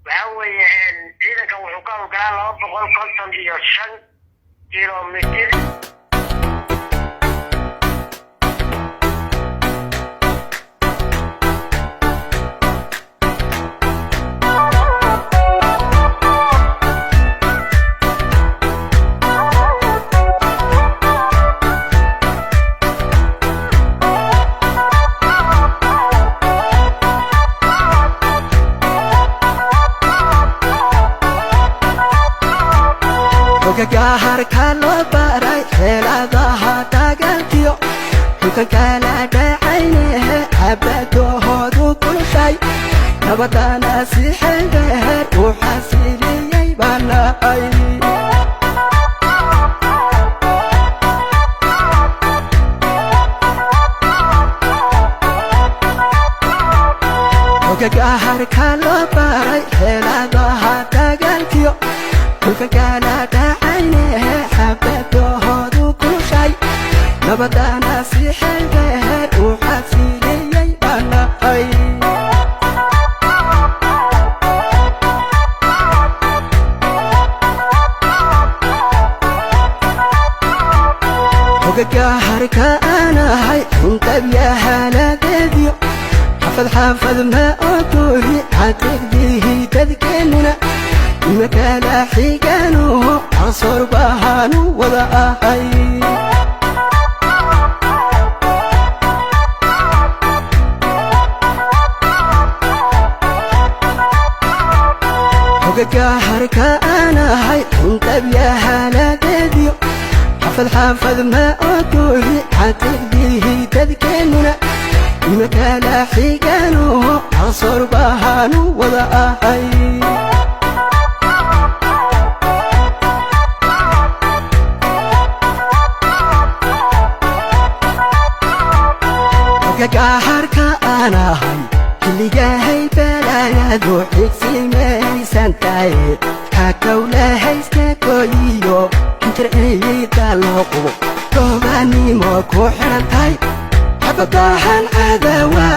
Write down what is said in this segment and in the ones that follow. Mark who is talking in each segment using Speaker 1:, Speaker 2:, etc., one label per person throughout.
Speaker 1: وحوي إذا كان وحكام كلام الله بقول قصة يشن كيلومتر
Speaker 2: Gahar kalo baray helada hadagalkiyo dukan kala dhacayne abado hodu kulshay nabadana si xeeldheer u xasiliyay banay Gahar kalo baray helada hadagalkiyo dukan kala dhacayne abado hodu kulshay nabadana si xeeldheer u xasiliyay banay Gaharka anahay intab yahaladediyo xafad ma ogohi xaqiiqdihi dadkeenuna makala xiganu asor bahanu wada ahay Gaharka anahay intab yahaladediyo xafad ma ogohi xaqiiqdihi dadkeenuna makala xiganu asor bahanu wada ahay Gaharka anahay kiligahay balayadu xigsimaysan tahay hakawlahaysta koyiyo intareyda loo qubo goobanimo ku xirantahay xabadahan cadawa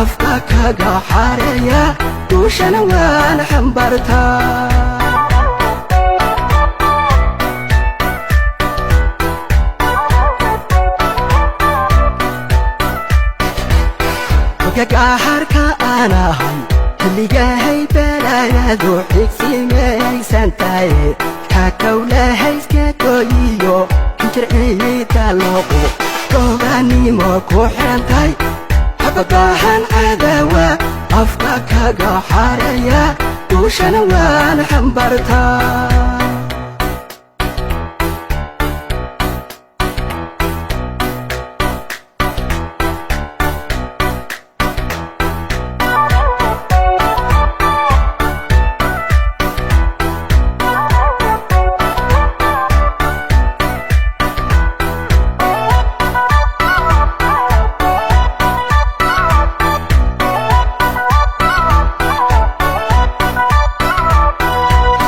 Speaker 2: afka kaga xareeya duushana waan xambartaa Gaharka anahay kiligahay balayadu xigsimaysan tahay hakawlahaysta koyiyo intareyda loo qubo goobanimo ku xirantahay xabadahan cadawa afka kaga xareeya duushana waan xambartaa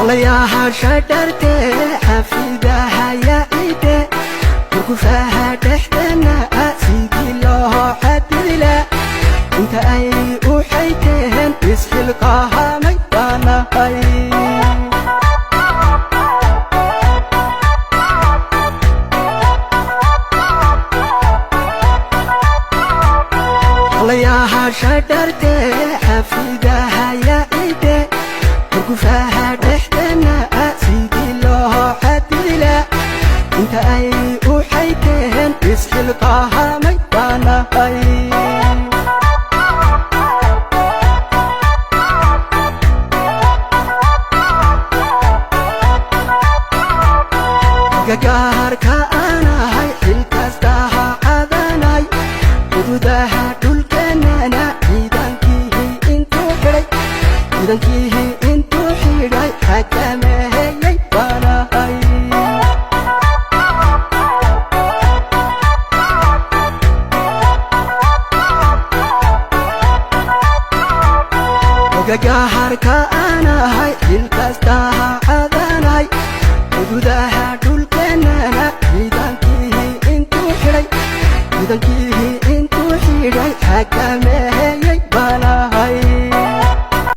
Speaker 2: layaha shadarte xafidaha yaide kufaha dhaxdana sidii loo xadila inta ay u xayteen isxilqahamay banahay layaha shadarte xafidaha yaide kufaha dhaxdana sidii loo xadila inta ay u xayteen isxilqahamay banahay Gaharka anahay xilkastaha cadanay xuduudaha dhulkeenana ciidankii intuu xidhay xakameeyay banahay Gaharka anahay xilkastaha cadanay xuduudaha dhulkeenana ciidankii intuu xidhay xakameeyay